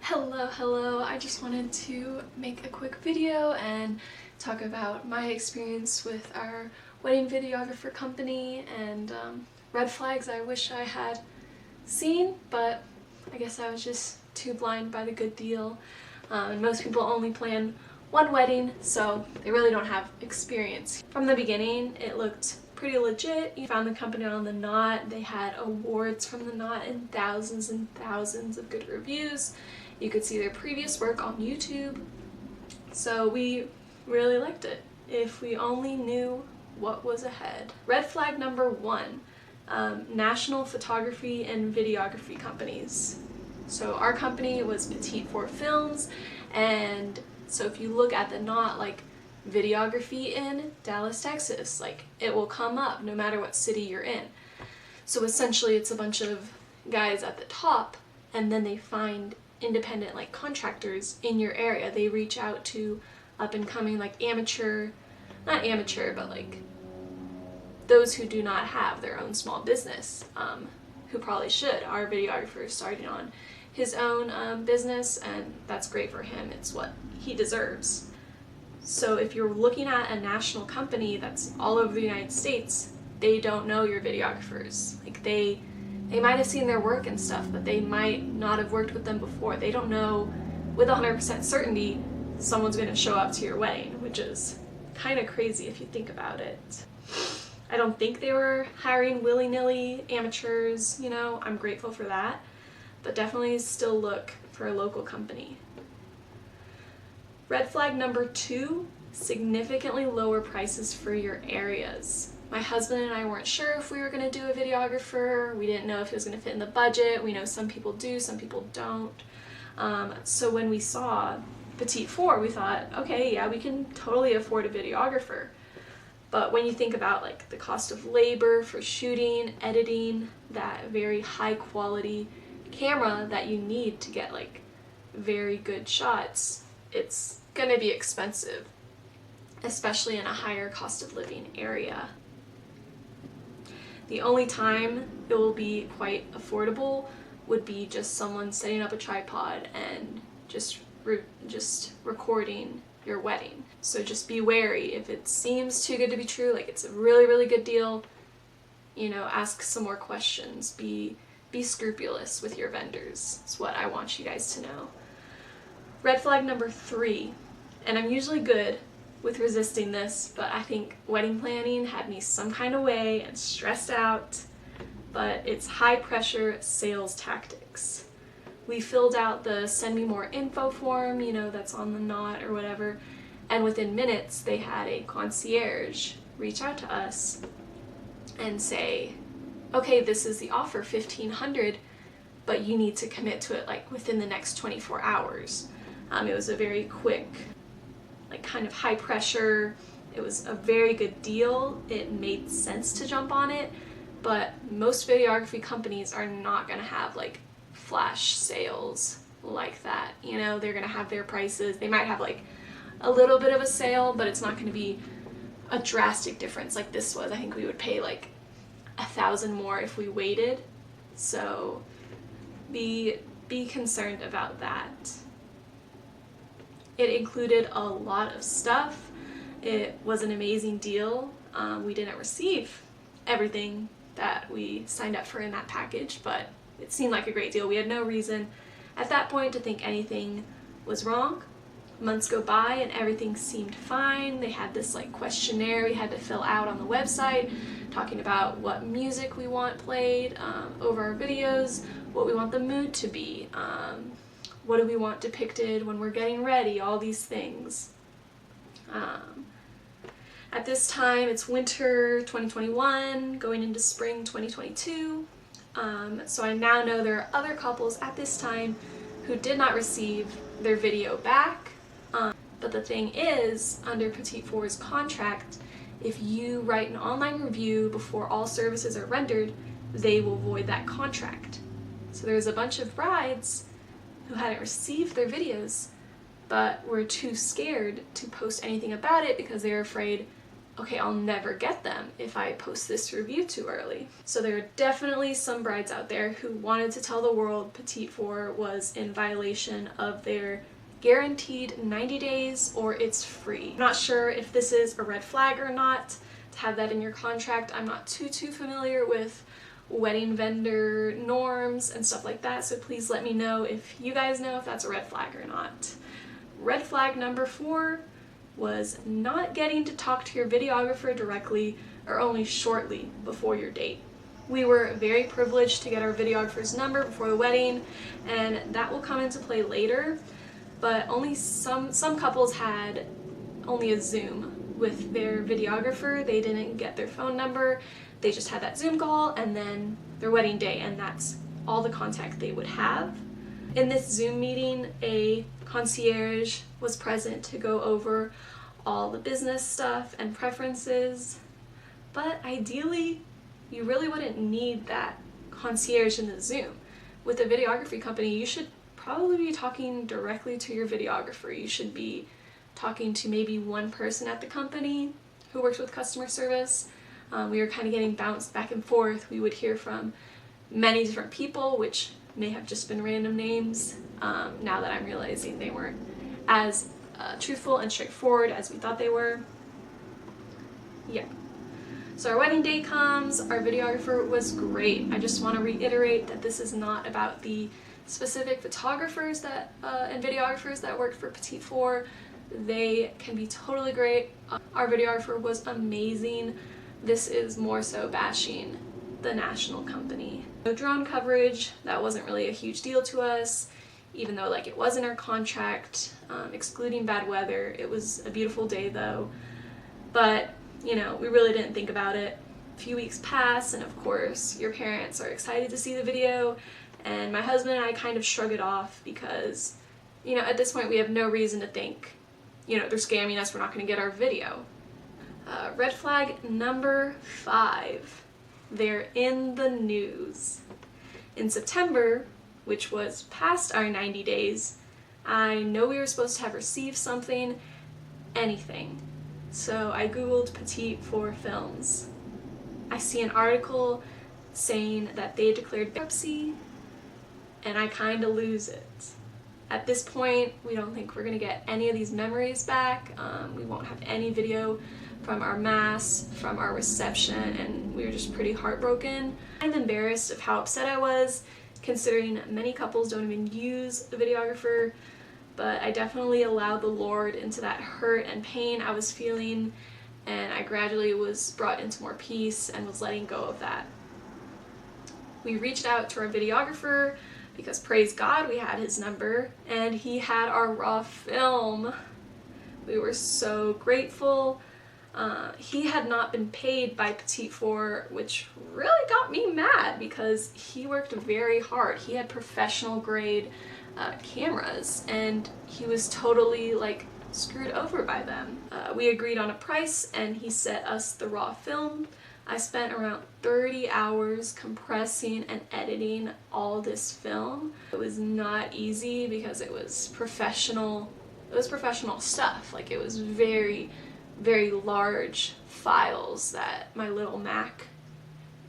Hello. I just wanted to make a quick video and talk about my experience with our wedding videographer company and red flags I wish I had seen, but I guess I was just too blind by the good deal. And most people only plan one wedding, so they really don't have experience. From the beginning, it looked pretty legit. You found the company on The Knot. They had awards from The Knot and thousands of good reviews. You could see their previous work on YouTube. So we really liked it. If we only knew what was ahead. Red flag number 1, national photography and videography companies. So our company was Petit Films, and so if you look at The Knot, like videography in Dallas, Texas, like it will come up no matter what city you're in. So essentially it's a bunch of guys at the top, and then they find independent like contractors in your area. They reach out to up and coming like not amateur, but like those who do not have their own small business, who probably should. Our videographer is starting on his own business, and that's great for him. It's what he deserves. So if you're looking at a national company that's all over the United States, they don't know your videographers. Like they might have seen their work and stuff, but they might not have worked with them before. They don't know with 100% certainty someone's going to show up to your wedding, which is kind of crazy if you think about it. I don't think they were hiring willy-nilly amateurs, you know, I'm grateful for that, but definitely still look for a local company. Red flag number 2, significantly lower prices for your areas. My husband and I weren't sure if we were going to do a videographer. We didn't know if it was going to fit in the budget. We know some people do, some people don't. So when we saw Petit Four, we thought, okay, yeah, we can totally afford a videographer. But when you think about like the cost of labor for shooting, editing, that very high quality camera that you need to get like very good shots, it's going to be expensive, especially in a higher cost of living area. The only time it will be quite affordable would be just someone setting up a tripod and just recording your wedding. So just be wary. If it seems too good to be true, like it's a really good deal, you know, ask some more questions. Be scrupulous with your vendors. That's what I want you guys to know. Red flag number 3, and I'm usually good with resisting this, but I think wedding planning had me some kind of way and stressed out, but it's high pressure sales tactics. We filled out the send me more info form, you know, that's on The Knot or whatever, and within minutes they had a concierge reach out to us and say, okay, this is the offer, $1,500, but you need to commit to it like within the next 24 hours. It was a very quick, like kind of high pressure. It was a very good deal. It made sense to jump on it, but most videography companies are not going to have like flash sales like that. You know, they're going to have their prices. They might have like a little bit of a sale, but it's not going to be a drastic difference like this was. I think we would pay like $1,000 more if we waited. So be concerned about that. It included a lot of stuff. It was an amazing deal. We didn't receive everything that we signed up for in that package, but it seemed like a great deal. We had no reason at that point to think anything was wrong. Months go by and everything seemed fine. They had this like questionnaire we had to fill out on the website talking about what music we want played over our videos, what we want the mood to be, what do we want depicted when we're getting ready, all these things. At this time, it's winter 2021, going into spring 2022. So I now know there are other couples at this time who did not receive their video back. But the thing is, under Petit Four's contract, if you write an online review before all services are rendered, they will void that contract. So there's a bunch of brides who hadn't received their videos, but were too scared to post anything about it because they were afraid okay, I'll never get them if I post this review too early. So there are definitely some brides out there who wanted to tell the world Petit Four was in violation of their guaranteed 90 days or it's free. I'm not sure if this is a red flag or not to have that in your contract. I'm not too familiar with wedding vendor norms and stuff like that, so please let me know if you guys know if that's a red flag or not. Red flag number 4 was not getting to talk to your videographer directly or only shortly before your date. We were very privileged to get our videographer's number before the wedding, and that will come into play later, but only some couples had only a Zoom with their videographer. They didn't get their phone number, they just had that Zoom call and then their wedding day, and that's all the contact they would have. In this Zoom meeting, a concierge was present to go over all the business stuff and preferences, but ideally, you really wouldn't need that concierge in the Zoom. With a videography company, you should probably be talking directly to your videographer. You should be talking to maybe one person at the company who works with customer service. We were kind of getting bounced back and forth. We would hear from many different people, which may have just been random names, now that I'm realizing they weren't as truthful and straightforward as we thought they were. Yeah. So our wedding day comes, our videographer was great. I just want to reiterate that this is not about the specific photographers that and videographers that worked for Petit Four. They can be totally great. Our videographer was amazing. This is more so bashing the national company. No drone coverage, that wasn't really a huge deal to us, even though like it was in our contract, excluding bad weather. It was a beautiful day though, but you know, we really didn't think about it. A few weeks pass, and of course your parents are excited to see the video, and my husband and I kind of shrug it off because, you know, at this point we have no reason to think, you know, they're scamming us, we're not going to get our video. Red flag number 5, they're in the news. In September, which was past our 90 days, I know we were supposed to have received something, anything. So I googled Petit Four Films. I see an article saying that they declared bankruptcy, and I kind of lose it. At this point, we don't think we're going to get any of these memories back. We won't have any video from our mass, from our reception, and we were just pretty heartbroken. I'm embarrassed of how upset I was, considering many couples don't even use a videographer, but I definitely allowed the Lord into that hurt and pain I was feeling, and I gradually was brought into more peace and was letting go of that. We reached out to our videographer because, praise God, we had his number, and he had our raw film. We were so grateful. He had not been paid by Petit Four, which really got me mad because he worked very hard. He had professional grade cameras, and he was totally like screwed over by them. We agreed on a price, and he sent us the raw film. I spent around 30 hours compressing and editing all this film. It was not easy because it was professional stuff. Like, it was very, very large files that my little Mac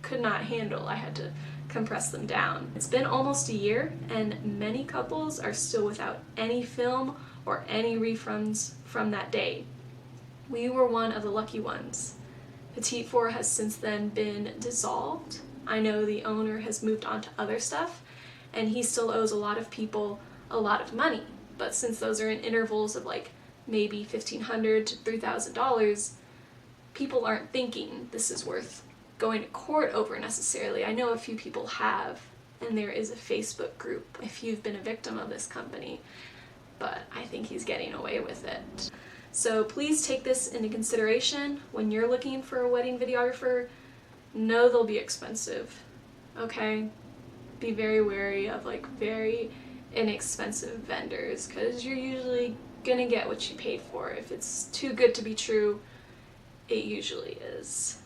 could not handle. I had to compress them down. It's been almost a year, and many couples are still without any film or any refunds from that day. We were one of the lucky ones. Petit Four has since then been dissolved. I know the owner has moved on to other stuff, and he still owes a lot of people a lot of money. But since those are in intervals of like maybe $1,500 to $3,000, people aren't thinking this is worth going to court over necessarily. I know a few people have, and there is a Facebook group if you've been a victim of this company, but I think he's getting away with it. So please take this into consideration when you're looking for a wedding videographer. Know they'll be expensive, okay? Be very wary of like very inexpensive vendors, because you're usually gonna get what you paid for. If it's too good to be true, it usually is.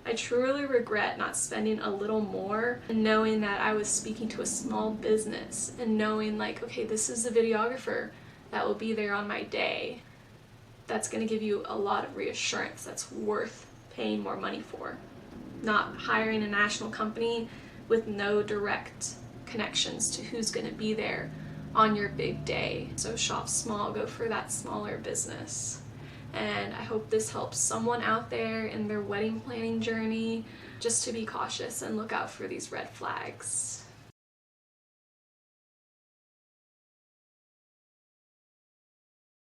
I truly regret not spending a little more, and knowing that I was speaking to a small business, and knowing like, okay, this is the videographer that will be there on my day. that's going to give you a lot of reassurance that's worth paying more money for. Not hiring a national company with no direct connections to who's going to be there on your big day. So shop small, go for that smaller business. And I hope this helps someone out there in their wedding planning journey, just to be cautious and look out for these red flags.